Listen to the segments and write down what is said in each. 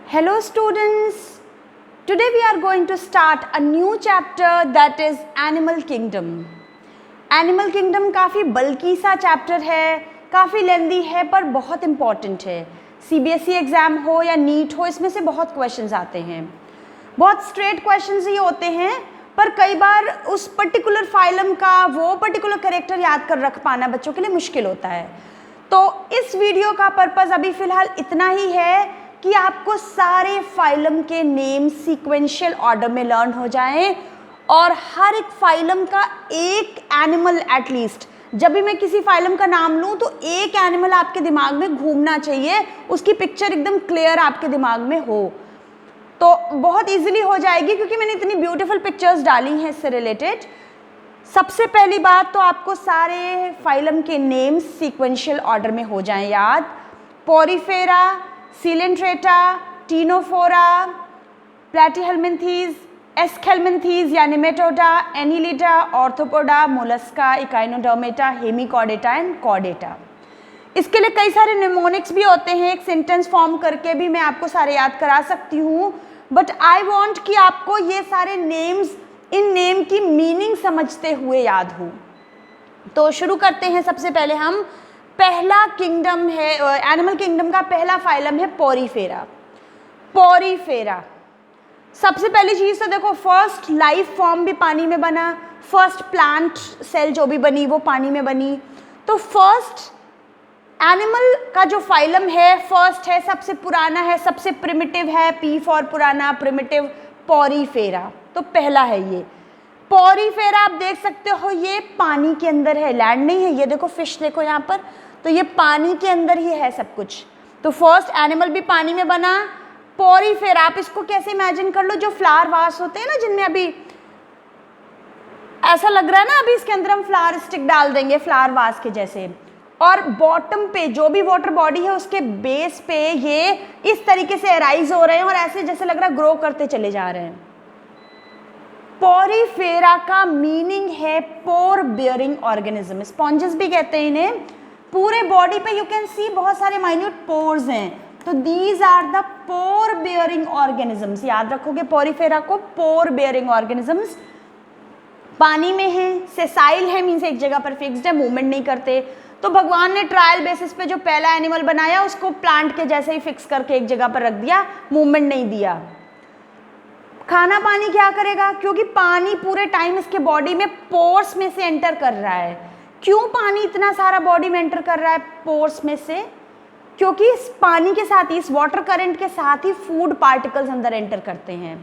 Hello students, today we are going to start a new chapter that is Animal Kingdom. Animal Kingdom काफ़ी बल्कि सा chapter है, काफ़ी लेंदी है पर बहुत इम्पॉर्टेंट है. CBSE एग्ज़ाम हो या नीट हो, इसमें से बहुत क्वेश्चंस आते हैं. बहुत स्ट्रेट क्वेश्चंस ही होते हैं, पर कई बार उस पर्टिकुलर फाइलम का वो पर्टिकुलर कैरेक्टर याद कर रख पाना बच्चों के लिए मुश्किल होता है. तो इस वीडियो का पर्पज़ अभी फ़िलहाल इतना ही है कि आपको सारे फाइलम के नेम सीक्वेंशियल ऑर्डर में लर्न हो जाएं और हर एक फाइलम का एक एनिमल एटलीस्ट, जब भी मैं किसी फाइलम का नाम लूं तो एक एनिमल आपके दिमाग में घूमना चाहिए, उसकी पिक्चर एकदम क्लियर आपके दिमाग में हो. तो बहुत इजीली हो जाएगी क्योंकि मैंने इतनी ब्यूटीफुल पिक्चर्स डाली हैं इससे रिलेटेड. सबसे पहली बात तो आपको सारे फाइलम के नेम्स सीक्वेंशियल ऑर्डर में हो जाएं याद. Porifera, Coelenterata, Ctenophora, Platyhelminthes, Aschelminthes या Nematoda, Annelida, arthropoda, Mollusca, Echinodermata, Hemichordata and Chordata. इसके लिए कई सारे निमोनिक्स भी होते हैं, एक सेंटेंस फॉर्म करके भी मैं आपको सारे याद करा सकती हूँ, बट आई वॉन्ट कि आपको ये सारे नेम्स, इन नेम की मीनिंग समझते हुए याद हो. तो शुरू करते हैं. सबसे पहले हम पहला किंगडम है, एनिमल किंगडम का पहला फाइलम है पोरीफेरा. पोरीफेरा सबसे पहली चीज़ तो देखो, फर्स्ट लाइफ फॉर्म भी पानी में बना, फर्स्ट प्लांट सेल जो भी बनी वो पानी में बनी. तो फर्स्ट एनिमल का जो फाइलम है, फर्स्ट है, सबसे पुराना है, सबसे प्रिमिटिव है, पी फॉर पुराना, प्रिमिटिव, पोरीफेरा. तो पहला है ये पोरीफेरा. आप देख सकते हो ये पानी के अंदर है, लैंड नहीं है. ये देखो फिश, देखो यहाँ पर, तो ये पानी के अंदर ही है सब कुछ. तो फर्स्ट एनिमल भी पानी में बना, पोरीफेरा. आप इसको कैसे इमेजिन कर लो, जो फ्लावर वास होते हैं ना, जिनमें अभी ऐसा लग रहा है ना, अभी इसके अंदर हम फ्लावर स्टिक डाल देंगे फ्लावर वास के जैसे, और बॉटम पे जो भी वाटर बॉडी है उसके बेस पे ये इस तरीके से अराइज हो रहे हैं और ऐसे जैसे लग रहा है ग्रो करते चले जा रहे हैं. पोरीफेरा का मीनिंग है पोर बियरिंग ऑर्गेनिज्म. स्पॉन्जेस भी कहते हैं इन्हें. पूरे बॉडी पे यू कैन सी बहुत सारे माइन्यूट पोर्स हैं, तो these are the pore bearing organisms. याद रखोगे पोरीफेरा को, पोर बियरिंग ऑर्गेनिजम्स. पानी में है, सेसाइल है, मीन्स एक जगह पर फिक्स्ड है, मूवमेंट नहीं करते. तो भगवान ने ट्रायल बेसिस पे जो पहला एनिमल बनाया उसको प्लांट के जैसे ही फिक्स करके एक जगह पर रख दिया, मूवमेंट नहीं दिया. खाना पानी क्या करेगा, क्योंकि पानी पूरे टाइम इसके बॉडी में पोर्स में से एंटर कर रहा है. क्यों पानी इतना सारा बॉडी में एंटर कर रहा है पोर्स में से, क्योंकि इस पानी के साथ ही, इस वाटर करंट के साथ ही फूड पार्टिकल्स अंदर एंटर करते हैं.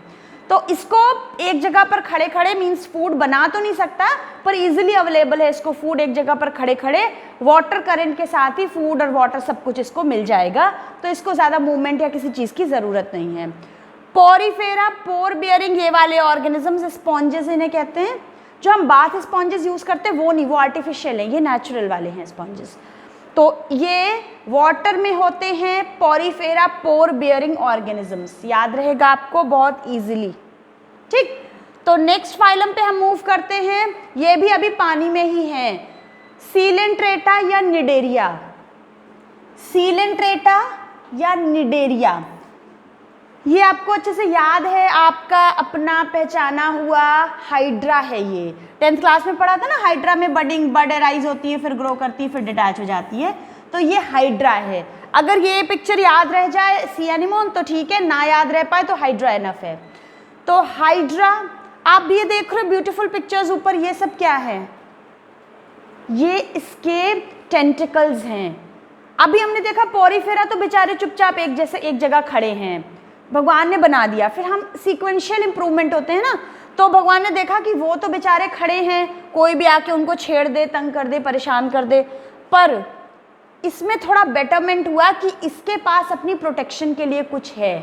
तो इसको एक जगह पर खड़े खड़े, मीन्स फूड बना तो नहीं सकता पर इजीली अवेलेबल है इसको फूड, एक जगह पर खड़े खड़े वाटर करंट के साथ ही फूड और वाटर सब कुछ इसको मिल जाएगा. तो इसको ज़्यादा मूवमेंट या किसी चीज़ की ज़रूरत नहीं है. पोरीफेरा, पोर बियरिंग, ये वाले ऑर्गेनिजम्स, स्पॉन्जेस इन्हें कहते हैं. जो हम बाथ स्पॉन्जेस यूज़ करते हैं वो नहीं, वो आर्टिफिशियल हैं, ये नेचुरल वाले हैं स्पॉन्जेस. तो ये वाटर में होते हैं. पोरीफेरा, पोर बियरिंग ऑर्गेनिजम्स, याद रहेगा आपको बहुत इजीली. ठीक, तो नेक्स्ट फाइलम पे हम मूव करते हैं. ये भी अभी पानी में ही हैं. सीलेंट्रेटा या निडेरिया. सीलेंट्रेटा या निडेरिया, ये आपको अच्छे से याद है, आपका अपना पहचाना हुआ हाइड्रा है. ये 10th क्लास में पढ़ा था ना, हाइड्रा में बड एराइज होती है, फिर ग्रो करती है, फिर डिटैच हो जाती है. तो ये हाइड्रा है. अगर ये पिक्चर याद रह जाए सी एनिमोन तो ठीक है, ना याद रह पाए तो हाइड्रा इनफ है. तो हाइड्रा, आप भी ये देख रहे हो ब्यूटीफुल पिक्चर्स ऊपर, ये सब क्या है, ये इसके टेंटिकल्स हैं. अभी हमने देखा पोरीफेरा तो बेचारे चुपचाप एक जगह खड़े हैं, भगवान ने बना दिया. फिर हम सीक्वेंशियल इंप्रूवमेंट होते हैं ना, तो भगवान ने देखा कि वो तो बेचारे खड़े हैं, कोई भी आके उनको छेड़ दे, तंग कर दे, परेशान कर दे. पर इसमें थोड़ा बेटरमेंट हुआ कि इसके पास अपनी प्रोटेक्शन के लिए कुछ है.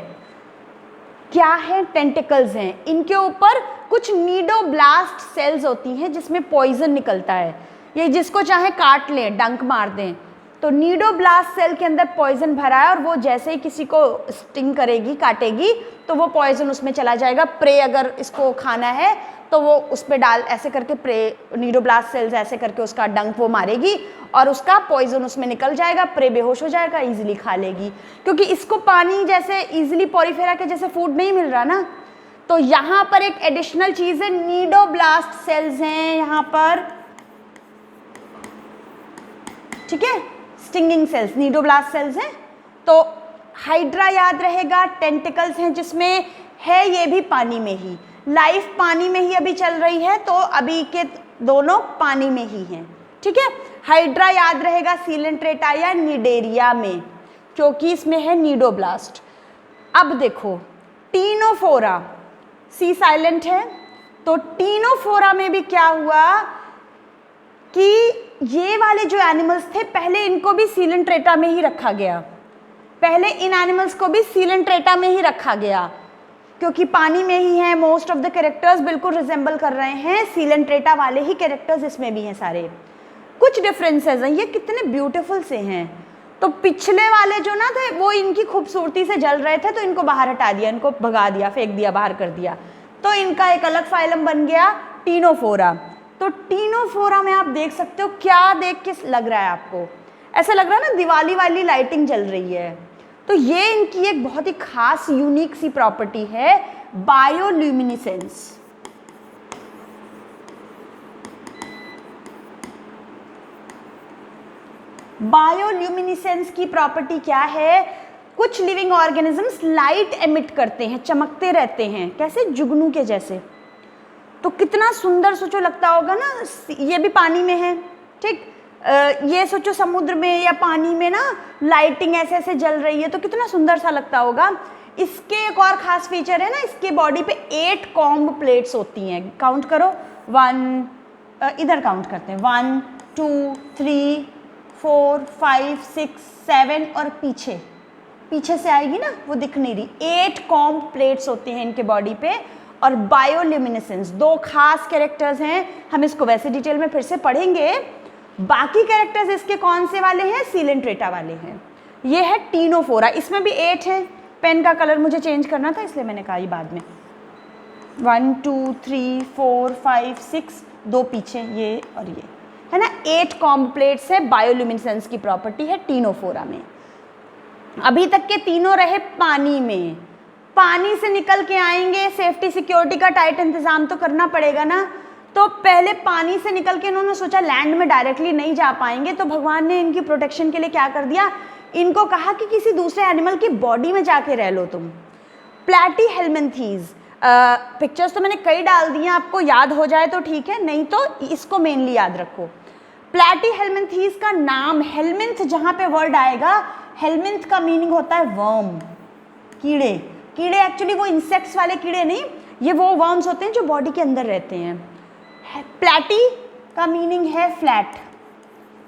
क्या है, टेंटिकल्स हैं. इनके ऊपर कुछ नीडोब्लास्ट सेल्स होती हैं जिसमें पॉइजन निकलता है. ये जिसको चाहे काट लें, डंक मार दें. तो नीडोब्लास्ट सेल के अंदर पॉइजन भरा है और वो जैसे ही किसी को स्टिंग करेगी, काटेगी, तो वो पॉइजन उसमें चला जाएगा। प्रे अगर इसको खाना है तो वो उस पर डाल ऐसे करके प्रे नीडोब्लास्ट सेल्स ऐसे करके उसका डंक वो मारेगी और उसका पॉइजन उसमें निकल जाएगा, प्रे बेहोश हो जाएगा, इजीली खा लेगी। क्योंकि इसको पानी जैसे इजीली पॉरीफेरा के जैसे फूड नहीं मिल रहा ना, तो यहाँ पर एक एडिशनल चीज़ है, नीडोब्लास्ट सेल्स हैं यहाँ पर, ठीक है, स्टिंगिंग सेल्स नीडोब्लास्ट सेल्स हैं। तो हाइड्रा याद रहेगा, टेंटिकल्स हैं जिसमें है ये भी पानी में ही, लाइफ पानी में ही अभी चल रही है, तो अभी के दोनों पानी में ही हैं, ठीक है। हाइड्रा याद रहेगा सीलेंट्रेटा या निडेरिया में, क्योंकि इसमें है नीडोब्लास्ट। अब देखो टीनोफोरा, सी साइलेंट है, तो टीनोफोरा में भी क्या हुआ कि ये वाले जो एनिमल्स थे पहले इनको भी सीलेंट्रेटा में ही रखा गया, पहले इन एनिमल्स को भी सीलेंट्रेटा में ही रखा गया, क्योंकि पानी में ही है। मोस्ट ऑफ द कैरेक्टर्स बिल्कुल रिजेंबल कर रहे हैं, सीलेंट्रेटा वाले ही कैरेक्टर्स इसमें भी हैं सारे। कुछ डिफरेंसेस हैं, ये कितने ब्यूटीफुल से हैं। तो पिछले वाले जो ना थे वो इनकी खूबसूरती से जल रहे थे, तो इनको बाहर हटा दिया, इनको भगा दिया, फेंक दिया, बाहर कर दिया, तो इनका एक अलग फाइलम बन गया टीनोफोरा। तो टीनोफोरा में आप देख सकते हो, क्या देख के लग रहा है आपको, ऐसा लग रहा है ना दिवाली वाली लाइटिंग जल रही है। तो ये इनकी एक बहुत ही खास यूनिक सी प्रॉपर्टी है, बायोल्यूमिनेसेंस। बायोल्यूमिनेसेंस की प्रॉपर्टी क्या है, कुछ लिविंग ऑर्गेनिजम्स लाइट एमिट करते हैं, चमकते रहते हैं, कैसे जुगनू के जैसे। तो कितना सुंदर सोचो लगता होगा ना, ये भी पानी में है, ठीक, ये सोचो समुद्र में या पानी में ना लाइटिंग ऐसे ऐसे जल रही है, तो कितना सुंदर सा लगता होगा। इसके एक और खास फीचर है ना, इसके बॉडी पे 8 कॉम्ब प्लेट्स होती हैं, काउंट करो, 1 इधर काउंट करते हैं, 1 2 3 4 5 6 7 और पीछे पीछे से आएगी ना, वो दिख नहीं रही, 8 कॉम्ब प्लेट्स होती हैं इनके बॉडी पे। और बायोल्यूमिनेसेंस 2 खास कैरेक्टर्स हैं, हम इसको वैसे डिटेल में फिर से पढ़ेंगे। बाकी कैरेक्टर्स इसके कौन से वाले हैं, सीलेंट्रेटा वाले हैं। ये है टीनोफोरा, इसमें भी 8 है। पेन का कलर मुझे चेंज करना था इसलिए मैंने कहा ये बाद में। 1 2 3 4 5 6, 2 पीछे, ये और ये है ना, 8 कॉम्ब प्लेट्स है। बायोल्यूमिनेसेंस की प्रॉपर्टी है टीनोफोरा में। अभी तक के तीनों रहे पानी में, पानी से निकल के आएंगे, सेफ्टी सिक्योरिटी का टाइट इंतजाम तो करना पड़ेगा ना, तो पहले पानी से निकल के इन्होंने सोचा लैंड में डायरेक्टली नहीं जा पाएंगे, तो भगवान ने इनकी प्रोटेक्शन के लिए क्या कर दिया, इनको कहा कि किसी दूसरे एनिमल की बॉडी में जाके रह लो तुम। प्लैटीहेल्मिन्थीज, पिक्चर्स तो मैंने कई डाल दी हैं, आपको याद हो जाए तो ठीक है, नहीं तो इसको मेनली याद रखो। प्लैटीहेल्मिन्थीज का नाम, हेल्मिन्थ जहाँ पे वर्ड आएगा, हेल्मिन्थ का मीनिंग होता है वर्म, कीड़े। कीड़े एक्चुअली वो इंसेक्ट्स वाले कीड़े नहीं, ये वो वर्म्स होते हैं जो बॉडी के अंदर रहते हैं। प्लैटी का मीनिंग है फ्लैट,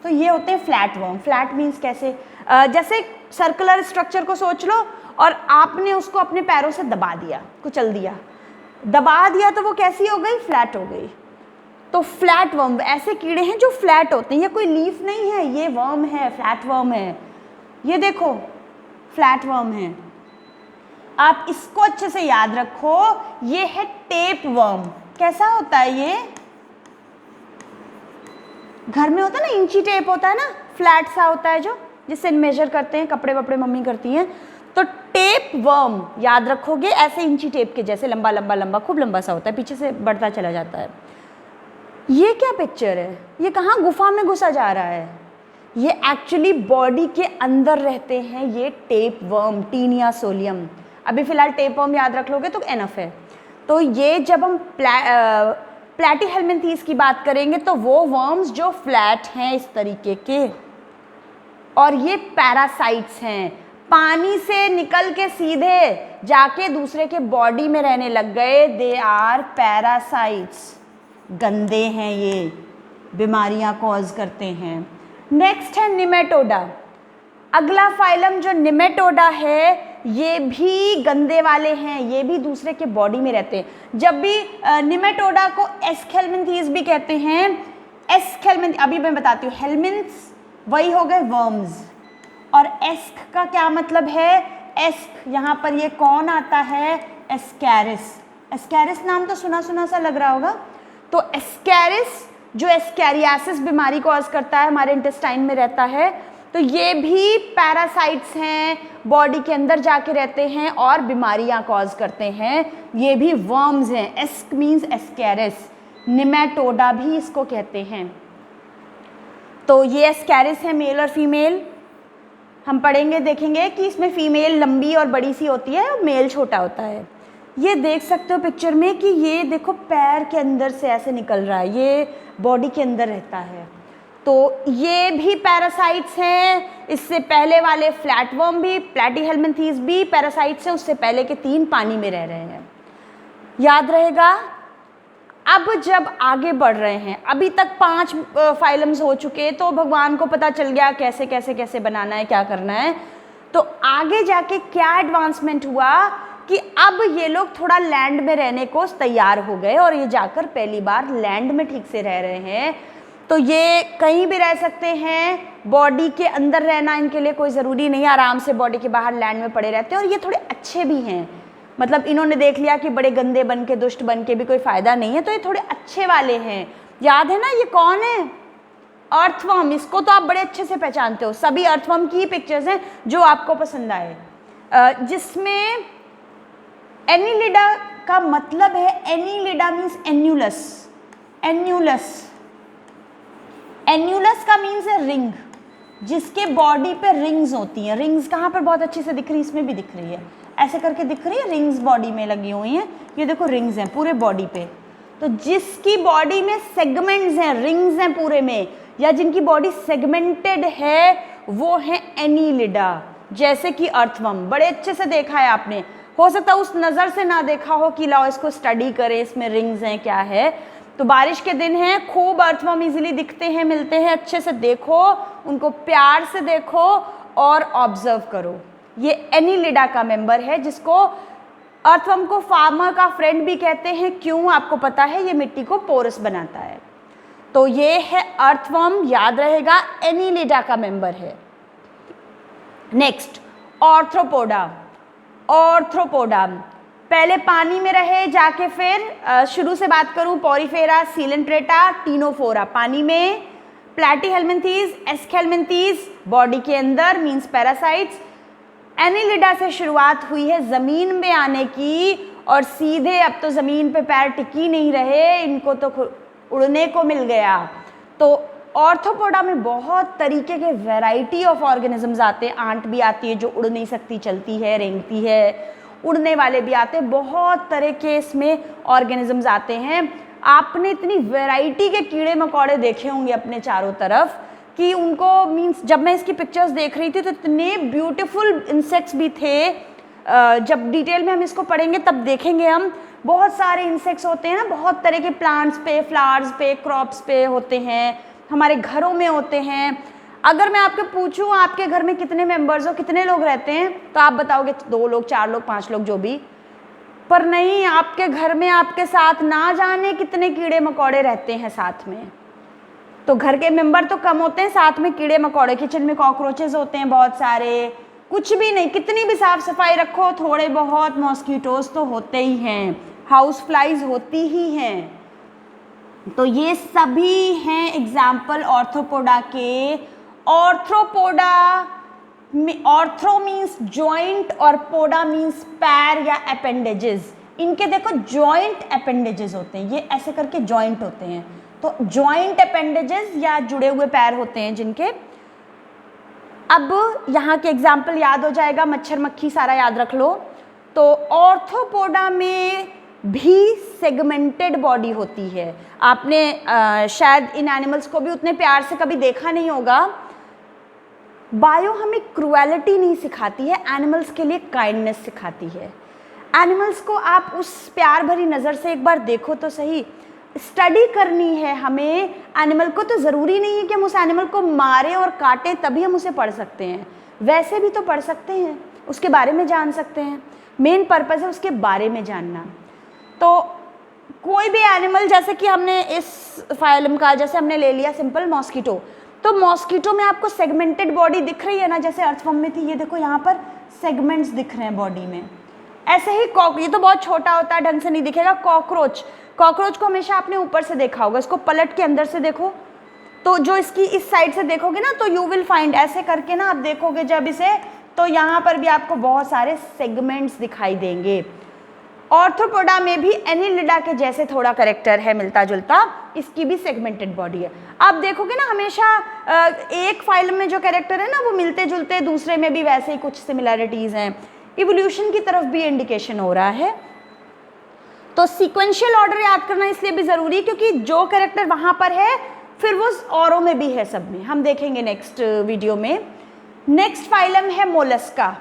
तो ये होते हैं फ्लैट वर्म। फ्लैट मीन्स कैसे, जैसे सर्कुलर स्ट्रक्चर को सोच लो और आपने उसको अपने पैरों से दबा दिया, कुचल दिया, दबा दिया, तो वो कैसी हो गई, फ्लैट हो गई। तो फ्लैट वर्म, ऐसे कीड़े हैं जो फ्लैट होते हैं, ये कोई लीफ नहीं है, ये वर्म है, फ्लैट वर्म है। ये देखो फ्लैट वर्म है, आप इसको अच्छे से याद रखो। ये है टेप वर्म। कैसा होता है ये, घर में होता है ना, इंची टेप होता है ना, फ्लैट सा होता है जो, जिससे मेजर करते हैं, कपड़े वपड़े मम्मी करती हैं। तो टेप वर्म याद रखोगे, ऐसे इंची टेप के जैसे लंबा लंबा लंबा, खूब लंबा सा होता है, पीछे से बढ़ता चला जाता है। ये क्या पिक्चर है, ये कहाँ गुफा में घुसा जा रहा है, ये एक्चुअली बॉडी के अंदर रहते हैं ये टेप वर्म, टीनिया सोलियम। अभी फिलहाल टेप वर्म याद रख लोगे तो एनफ है। तो ये जब हम प्लैटीहेल्मिन्थीज की बात करेंगे तो वो वर्म्स जो फ्लैट हैं इस तरीके के, और ये पैरासाइट्स हैं, पानी से निकल के सीधे जाके दूसरे के बॉडी में रहने लग गए, दे आर पैरासाइट्स। गंदे हैं ये, बीमारियां कॉज करते हैं। नेक्स्ट है निमेटोडा। अगला फाइलम जो निमेटोडा है, ये भी गंदे वाले हैं, ये भी दूसरे के बॉडी में रहते हैं। जब भी निमेटोडा को एस्केल्मिन्थीज भी कहते हैं, एस्केल्मिन्थ, अभी मैं बताती हूँ, हेल्मिन्थ्स वही हो गए वर्म्स। और एस्क का क्या मतलब है? एस्क यहाँ पर ये कौन आता है? एस्कैरिस। एस्कैरिस नाम तो सुना सुना सा लग रहा होगा। तो एस्कैरिस जो एस्कैरियासिस बीमारी कॉज करता है, हमारे इंटेस्टाइन में रहता है, तो ये भी पैरासाइट्स हैं, बॉडी के अंदर जाके रहते हैं और बीमारियां कॉज करते हैं। ये भी वर्म्स हैं। Ask means Ascaris. निमेटोडा भी इसको कहते हैं। तो ये एस्कैरिस है, मेल और फीमेल। हम पढ़ेंगे, देखेंगे कि इसमें फीमेल लंबी और बड़ी सी होती है और मेल छोटा होता है। ये देख सकते हो पिक्चर में कि ये देखो पैर के अंदर से ऐसे निकल रहा है, ये बॉडी के अंदर रहता है। तो ये भी पैरासाइट्स हैं। इससे पहले वाले फ्लैटवर्म भी, प्लैटीहेल्मिन्थीज भी पैरासाइट्स हैं। उससे पहले के 3 पानी में रह रहे हैं, याद रहेगा। अब जब आगे बढ़ रहे हैं, अभी तक 5 फाइलम्स हो चुके, तो भगवान को पता चल गया कैसे कैसे कैसे बनाना है, क्या करना है। तो आगे जाके क्या एडवांसमेंट हुआ कि अब ये लोग थोड़ा लैंड में रहने को तैयार हो गए और ये जाकर पहली बार लैंड में ठीक से रह रहे हैं। तो ये कहीं भी रह सकते हैं, बॉडी के अंदर रहना इनके लिए कोई ज़रूरी नहीं है, आराम से बॉडी के बाहर लैंड में पड़े रहते हैं। और ये थोड़े अच्छे भी हैं, मतलब इन्होंने देख लिया कि बड़े गंदे बन के, दुष्ट बन के भी कोई फ़ायदा नहीं है, तो ये थोड़े अच्छे वाले हैं। याद है ना ये कौन है? अर्थवर्म। इसको तो आप बड़े अच्छे से पहचानते हो, सभी अर्थवर्म की ही पिक्चर्स हैं जो आपको पसंद आए, जिसमें एनिलिडा का मतलब है, Annelida means annulus. Annulus, annulus का मीन्स है रिंग, जिसके बॉडी पे रिंग्स होती हैं। रिंग्स कहाँ पर बहुत अच्छे से दिख रही है? इसमें भी दिख रही है, ऐसे करके दिख रही है, रिंग्स बॉडी में लगी हुई हैं। ये देखो रिंग्स हैं पूरे बॉडी पे। तो जिसकी बॉडी में सेगमेंट्स हैं, रिंग्स हैं पूरे में, या जिनकी बॉडी सेगमेंटेड है, वो है एनिलिडा। जैसे कि अर्थवर्म, बड़े अच्छे से देखा है आपने। हो सकता है उस नज़र से ना देखा हो कि लाओ इसको स्टडी करें, इसमें रिंग्स हैं क्या है। तो बारिश के दिन हैं, खूब अर्थवर्म इजीली दिखते हैं, मिलते हैं। अच्छे से देखो, उनको प्यार से देखो और ऑब्जर्व करो। ये एनिलिडा का मेंबर है, जिसको अर्थवर्म को फार्मर का फ्रेंड भी कहते हैं। क्यों? आपको पता है, ये मिट्टी को पोरस बनाता है। तो ये है अर्थवर्म, याद रहेगा, एनिलिडा का मेंबर है। Next, Arthropoda. ऑर्थ्रोपोडा पहले पानी में रहे, जाके फिर शुरू से बात करूं, पॉरीफेरा, सीलेंट्रेटा, टीनोफोरा पानी में, प्लैटीहेल्मिन्थीज, एस्केल्मिन्थीज बॉडी के अंदर मींस पैरासाइट्स। एनिलिडा से शुरुआत हुई है ज़मीन में आने की, और सीधे अब तो ज़मीन पे पैर टिकी नहीं रहे, इनको तो उड़ने को मिल गया। तो ऑर्थ्रोपोडा में बहुत तरीके के वैरायटी ऑफ ऑर्गेनिजम्स आते हैं। आंट भी आती है जो उड़ नहीं सकती, चलती है, रेंगती है। उड़ने वाले भी आते हैं, बहुत तरह के इसमें ऑर्गेनिजम्स आते हैं। आपने इतनी वैरायटी के कीड़े मकोड़े देखे होंगे अपने चारों तरफ कि उनको मीन्स, जब मैं इसकी पिक्चर्स देख रही थी तो इतने ब्यूटीफुल इंसेक्ट्स भी थे। जब डिटेल में हम इसको पढ़ेंगे तब देखेंगे हम, बहुत सारे इंसेक्ट्स होते हैं ना, बहुत तरह के प्लांट्स पे, फ्लावर्स पे, क्रॉप्स पे होते हैं, हमारे घरों में होते हैं। अगर मैं आपके पूछूं आपके घर में कितने मेंबर्स हो, कितने लोग रहते हैं, तो आप बताओगे 2 लोग, 4 लोग, 5 लोग, जो भी। पर नहीं, आपके घर में आपके साथ ना जाने कितने कीड़े मकोड़े रहते हैं साथ में। तो घर के मेंबर तो कम होते हैं, साथ में कीड़े मकोड़े। किचन में कॉकरोचेस होते हैं बहुत सारे, कुछ भी नहीं, कितनी भी साफ सफाई रखो, थोड़े बहुत मॉस्किटोज तो होते ही हैं, हाउस फ्लाइज होती ही हैं। तो ये सभी हैं एग्जाम्पल ऑर्थ्रोपोडा के। ऑर्थ्रोपोडा, ऑर्थ्रो मीन्स जॉइंट और पोडा मीन्स पैर या अपेंडेजेस। इनके देखो जॉइंट अपेंडेजेस होते हैं, ये ऐसे करके जॉइंट होते हैं। तो जॉइंट अपेंडेजेस या जुड़े हुए पैर होते हैं जिनके। अब यहाँ के एग्जाम्पल याद हो जाएगा, मच्छर मक्खी सारा याद रख लो। तो ऑर्थ्रोपोडा में भी सेगमेंटेड बॉडी होती है। आपने शायद इन एनिमल्स को भी उतने प्यार से कभी देखा नहीं होगा। बायो हमें क्रुएलिटी नहीं सिखाती है, एनिमल्स के लिए काइंडनेस सिखाती है। एनिमल्स को आप उस प्यार भरी नज़र से एक बार देखो तो सही। स्टडी करनी है हमें एनिमल को, तो ज़रूरी नहीं है कि हम उस एनिमल को मारें और काटें तभी हम उसे पढ़ सकते हैं। वैसे भी तो पढ़ सकते हैं, उसके बारे में जान सकते हैं। मेन पर्पज़ है उसके बारे में जानना। तो कोई भी एनिमल, जैसे कि हमने इस फाइलम का, जैसे हमने ले लिया सिंपल मॉस्किटो, तो मॉस्किटो में आपको सेगमेंटेड बॉडी दिख रही है ना, जैसे अर्थवर्म में थी, ये देखो यहाँ पर सेगमेंट्स दिख रहे हैं बॉडी में। ऐसे ही ये तो बहुत छोटा होता है, ढंग से नहीं दिखेगा। कॉकरोच को हमेशा आपने ऊपर से देखा होगा, इसको पलट के अंदर से देखो, तो जो इसकी इस साइड से देखोगे ना तो यू विल फाइंड, ऐसे करके ना आप देखोगे जब इसे, तो यहाँ पर भी आपको बहुत सारे सेगमेंट्स दिखाई देंगे। ऑर्थ्रोपोडा में भी एनिलिडा के जैसे थोड़ा करेक्टर है, मिलता जुलता, इसकी भी सेगमेंटेड बॉडी है। आप देखोगे ना हमेशा एक फाइलम में जो कैरेक्टर है ना वो मिलते जुलते, दूसरे में भी वैसे ही कुछ सिमिलैरिटीज हैं। इवोल्यूशन की तरफ भी इंडिकेशन हो रहा है। तो सीक्वेंशियल ऑर्डर याद करना इसलिए भी जरूरी है क्योंकि जो कैरेक्टर वहां पर है फिर वो औरों में भी है, सब में। हम देखेंगे नेक्स्ट वीडियो में। नेक्स्ट फाइलम है मोलस्का।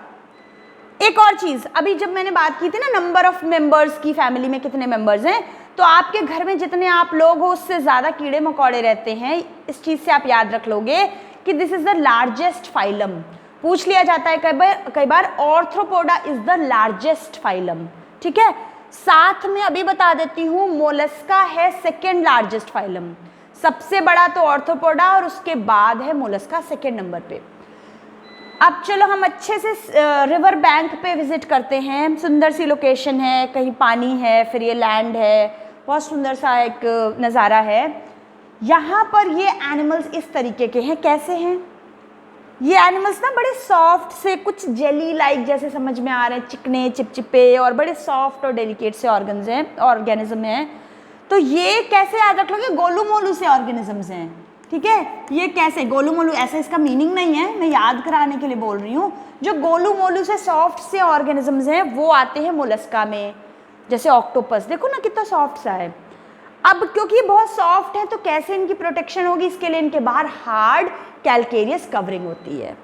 एक और चीज, अभी जब मैंने बात की थी ना नंबर ऑफ मेंबर्स की, फैमिली में कितने मेंबर्स हैं, तो आपके घर में जितने आप लोग हो उससे ज्यादा कीड़े मकोड़े रहते हैं। इस चीज से आप याद रख लोगे कि this is the largest phylum. पूछ लिया जाता है कई बार arthropoda is the largest phylum, ठीक है। साथ में अभी बता देती हूँ मोलस्का है सेकेंड लार्जेस्ट फाइलम। सबसे बड़ा तो ऑर्थ्रोपोडा और उसके बाद है मोलस्का सेकेंड नंबर पे। अब चलो हम अच्छे से रिवर बैंक पे विजिट करते हैं। सुंदर सी लोकेशन है, कहीं पानी है, फिर ये लैंड है, बहुत सुंदर सा एक नज़ारा है। यहाँ पर ये एनिमल्स इस तरीके के हैं। कैसे हैं ये एनिमल्स ना, बड़े सॉफ्ट से, कुछ जेली लाइक जैसे समझ में आ रहे हैं, चिकने चिपचिपे और बड़े सॉफ्ट और डेलिकेट से ऑर्गेनिज्म हैं। तो ये कैसे याद रख लोगे, गोलू मोलू से ऑर्गेनिजम्स हैं, ठीक है। ये कैसे गोलू मोलू, ऐसे इसका मीनिंग नहीं है, मैं याद कराने के लिए बोल रही हूँ। जो गोलू मोलू से सॉफ्ट से ऑर्गेनिजम्स हैं वो आते हैं मोलस्का में। जैसे ऑक्टोपस देखो ना कितना सॉफ्ट सा है। अब क्योंकि ये बहुत सॉफ्ट है तो कैसे इनकी प्रोटेक्शन होगी, इसके लिए इनके बाहर हार्ड कैल्केरियस कवरिंग होती है।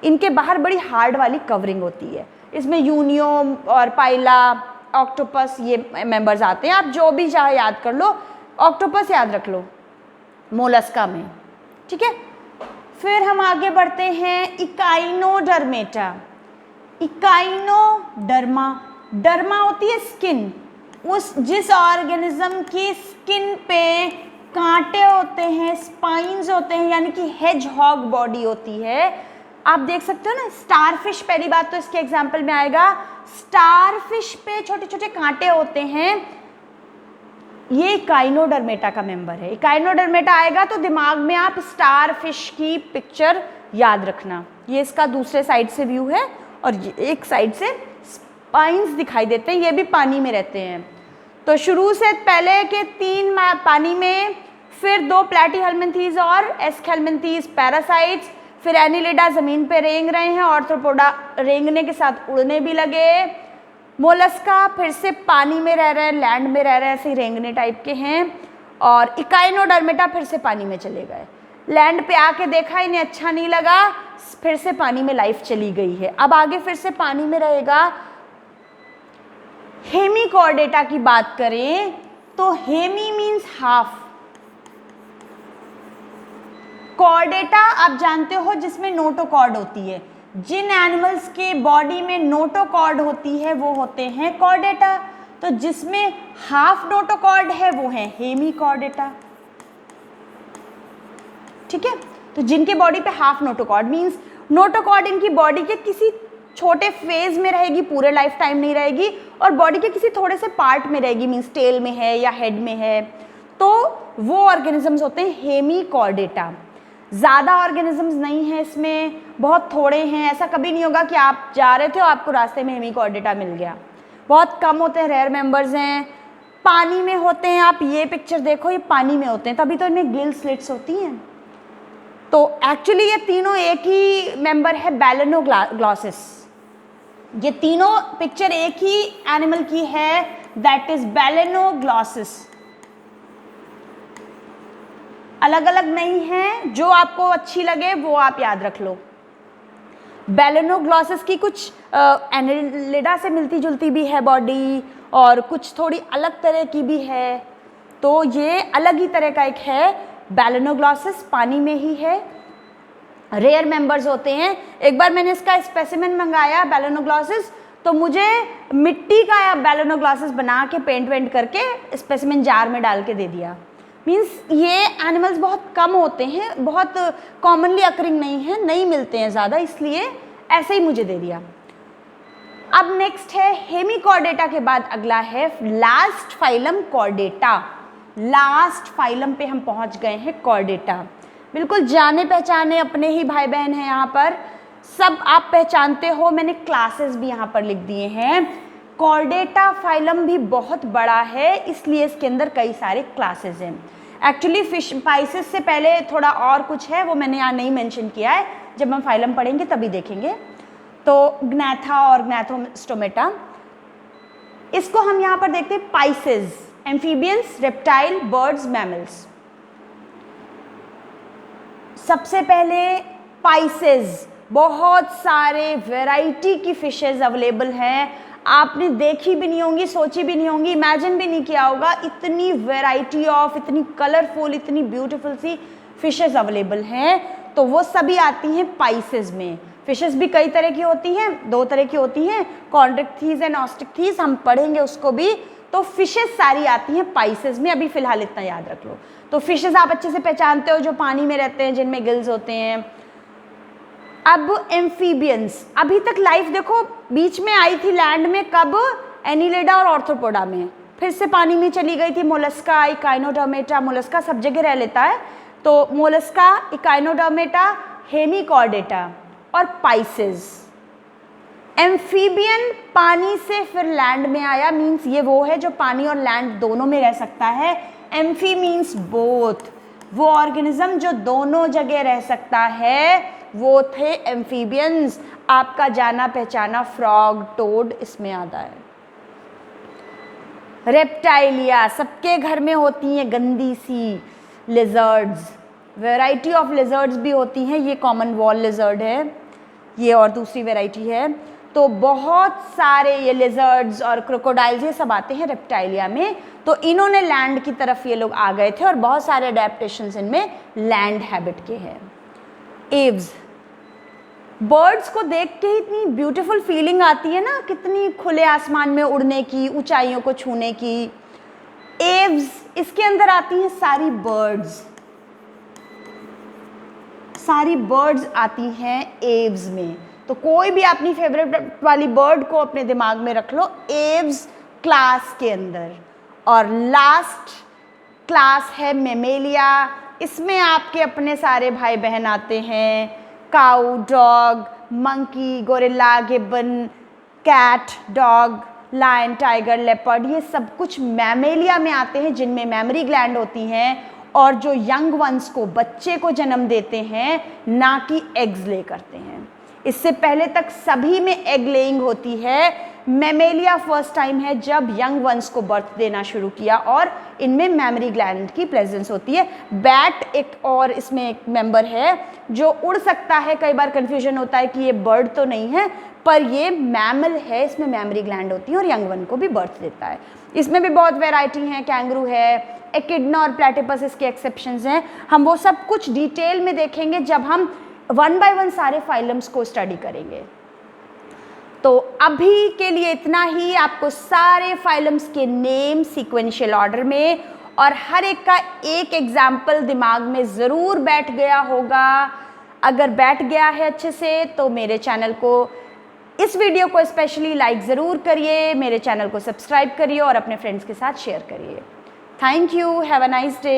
इनके बाहर बड़ी हार्ड वाली कवरिंग होती है। इसमें यूनियोम और पाइला, ऑक्टोपस ये मेंबर्स आते हैं। आप जो भी चाहे याद कर लो, ऑक्टोपस याद रख लो मोलस्का में, ठीक है। फिर हम आगे बढ़ते हैं इकाइनोडर्मेटा। इकाइनोडर्मा, डर्मा होती है स्किन, जिस ऑर्गेनिज्म की स्किन पे कांटे होते हैं, स्पाइन्स होते हैं, यानी कि हेजहॉग बॉडी होती है। आप देख सकते हो ना, स्टारफिश पहली बात तो इसके एग्जाम्पल में आएगा। स्टारफिश पे छोटे छोटे कांटे होते हैं, ये इकाइनोडर्मेटा का मेंबर है। इकाइनोडर्मेटा आएगा तो दिमाग में आप स्टारफिश की पिक्चर याद रखना। ये इसका दूसरे साइड से व्यू है और एक साइड से स्पाइन्स दिखाई देते हैं, ये भी पानी में रहते हैं। तो शुरू से पहले के 3 पानी में, फिर 2 प्लैटीहेल्मिन्थीज और एस्केल्मिन्थीज पैरासाइट्स, फिर एनिलिडा जमीन पे रेंग रहे हैं, ऑर्थ्रोपोडा रेंगने के साथ उड़ने भी लगे। मोलस्का फिर से पानी में रह रहे हैं, लैंड में रह रहे हैं, ऐसे ही रेंगने टाइप के हैं। और इकाइनोडर्मेटा फिर से पानी में चले गए, लैंड पे आके देखा इन्हें अच्छा नहीं लगा, फिर से पानी में लाइफ चली गई है। अब आगे फिर से पानी में रहेगा। हेमिकॉर्डेटा की बात करें तो हेमी मीन्स हाफ, कॉर्डेटा आप जानते हो जिसमें नोटोकॉर्ड होती है। जिन एनिमल्स के बॉडी में नोटोकॉर्ड होती है वो होते हैं कॉर्डेटा। तो जिसमें हाफ नोटोकॉर्ड है वो है हेमिकॉर्डेटा, ठीक है। तो जिनके बॉडी पे हाफ नोटोकॉर्ड मीन्स नोटोकॉर्ड इनकी बॉडी के किसी छोटे फेज में रहेगी, पूरे लाइफ टाइम नहीं रहेगी, और बॉडी के किसी थोड़े से पार्ट में रहेगी, मीन्स टेल में है या हेड में है। तो वो ऑर्गेनिजम्स होते हैं हेमिकॉर्डेटा। ज़्यादा ऑर्गेनिजम्स नहीं है इसमें, बहुत थोड़े हैं। ऐसा कभी नहीं होगा कि आप जा रहे थे और आपको रास्ते में हेमिकॉर्डेटा मिल गया, बहुत कम होते हैं, रेयर मेंबर्स हैं। पानी में होते हैं, आप ये पिक्चर देखो, ये पानी में होते हैं, तभी तो इनमें गिल स्लिट्स होती हैं। तो एक्चुअली ये तीनों एक ही मेंबर है, बैलेनोग्लॉसिस। ये तीनों पिक्चर एक ही एनिमल की है, दैट इज बैलेनोग्लॉसिस। अलग अलग नहीं है, जो आपको अच्छी लगे वो आप याद रख लो। बैलेनोग्लॉसिस की कुछ एनिलिडा से मिलती जुलती भी है बॉडी, और कुछ थोड़ी अलग तरह की भी है। तो ये अलग ही तरह का एक है बैलेनोग्लॉसिस, पानी में ही है, रेयर मेंबर्स होते हैं। एक बार मैंने इसका स्पेसिमेन मंगाया बैलेनोग्लॉसिस, तो मुझे मिट्टी का बैलेनोग्लॉसिस बना के पेंट वेंट करके स्पेसिमेन जार में डाल के दे दिया। मीन्स ये एनिमल्स बहुत कम होते हैं, बहुत कॉमनली अकरिंग नहीं है, नहीं मिलते हैं ज़्यादा, इसलिए ऐसे ही मुझे दे दिया। अब नेक्स्ट है हेमिकॉर्डेटा के बाद अगला है last phylum Chordata. Last phylum पे हम पहुंच गए हैं, कॉर्डेटा। बिल्कुल जाने पहचाने अपने ही भाई बहन हैं यहाँ पर, सब आप पहचानते हो, मैंने क्लासेस भी यहाँ पर लिख दिए हैं। कॉर्डेटा फाइलम भी बहुत बड़ा है, इसलिए इसके अंदर कई सारे क्लासेस हैं। एक्चुअली फिश स्पाइसेस से पहले थोड़ा और कुछ है, वो मैंने यहाँ नहीं मेंशन किया है, जब हम फाइलम पढ़ेंगे तभी देखेंगे। तो ग्नैथा और ग्नैथोस्टोमेटा, इसको हम यहाँ पर देखते हैं Pisces, amphibians, reptile, birds, mammals. सबसे पहले पाइसेस, बहुत सारे वैरायटी की फिशेस अवेलेबल हैं, आपने देखी भी नहीं होंगी, सोची भी नहीं होंगी, इमेजिन भी नहीं किया होगा, इतनी वैरायटी ऑफ, इतनी कलरफुल, इतनी ब्यूटीफुल सी फिशेस अवेलेबल हैं। तो वो सभी आती हैं पाइसेस में। फिशेस भी कई तरह की होती हैं, 2 तरह की होती हैं, कॉन्ड्रिक्थीज एंड ऑस्ट्रिक्थीज, हम पढ़ेंगे उसको भी। तो फिशेस सारी आती हैं पाइसेस में, अभी फिलहाल इतना याद रख लो। तो फिशेस आप अच्छे से पहचानते हो, जो पानी में रहते हैं, जिनमें गिल्स होते हैं। अब एम्फीबियंस, अभी तक लाइफ देखो बीच में आई थी लैंड में, कब? एनिलिडा और ऑर्थोपोडा में, फिर से पानी में चली गई थी मोलस्का, इकाइनोडर्मेटा, मोलस्का सब जगह रह लेता है, तो मोलस्का, इकाइनोडर्मेटा, हेमिकॉर्डेटा और पाइसेस। एम्फीबियन पानी से फिर लैंड में आया, मीन्स ये वो है जो पानी और लैंड दोनों में रह सकता है। एम्फी मीन्स बोथ, वो ऑर्गेनिज्म जो दोनों जगह रह सकता है वो थे एम्फीबियंस। आपका जाना पहचाना फ्रॉग, टोड इसमें आता है। रेप्टाइलिया, सबके घर में होती हैं गंदी सी लिजर्ड्स, वैरायटी ऑफ लिजर्ड्स भी होती हैं, ये कॉमन वॉल लिजर्ड है, ये और दूसरी वैरायटी है। तो बहुत सारे ये लिजर्ड्स और क्रोकोडाइल्स ये सब आते हैं रेप्टाइलिया में। तो इन्होंने लैंड की तरफ ये लोग आ गए थे और बहुत सारे अडेप्टेशंस इनमें लैंड हैबिट के हैं। एव्स, बर्ड्स को देख के ही इतनी ब्यूटीफुल फीलिंग आती है ना, कितनी खुले आसमान में उड़ने की, ऊंचाइयों को छूने की। एव्स, इसके अंदर आती हैं सारी बर्ड्स, सारी बर्ड्स आती हैं एव्स में। तो कोई भी अपनी फेवरेट वाली बर्ड को अपने दिमाग में रख लो एव्स क्लास के अंदर। और लास्ट क्लास है मेमेलिया, इसमें आपके अपने सारे भाई बहन आते हैं, cow, dog, monkey, gorilla, gibbon, cat, dog, lion, tiger, leopard, ये सब कुछ मैमेलिया में आते हैं, जिनमें मेमोरी ग्लैंड होती हैं और जो यंग वंस को, बच्चे को जन्म देते हैं, ना कि एग्स ले करते हैं। इससे पहले तक सभी में एग लेइंग होती है, मैमेलिया फर्स्ट टाइम है जब यंग वंस को बर्थ देना शुरू किया और इनमें मेमोरी ग्लैंड की प्रेजेंस होती है। बैट एक और इसमें एक मेंबर है जो उड़ सकता है, कई बार कंफ्यूजन होता है कि ये बर्ड तो नहीं है, पर ये मैमल है, इसमें मेमोरी ग्लैंड होती है और यंग वन को भी बर्थ देता है। इसमें भी बहुत वैरायटी हैं, कैंगरू है, एकिडना और प्लेटिपस इसके एक्सेप्शंस हैं। हम वो सब कुछ डिटेल में देखेंगे जब हम 1 बाय 1 सारे फाइलम्स को स्टडी करेंगे। तो अभी के लिए इतना ही। आपको सारे फाइलम्स के नेम सीक्वेंशियल ऑर्डर में और हर एक का एक एग्जाम्पल दिमाग में ज़रूर बैठ गया होगा। अगर बैठ गया है अच्छे से तो मेरे चैनल को, इस वीडियो को स्पेशली लाइक ज़रूर करिए, मेरे चैनल को सब्सक्राइब करिए और अपने फ्रेंड्स के साथ शेयर करिए। Thank you, have a nice day.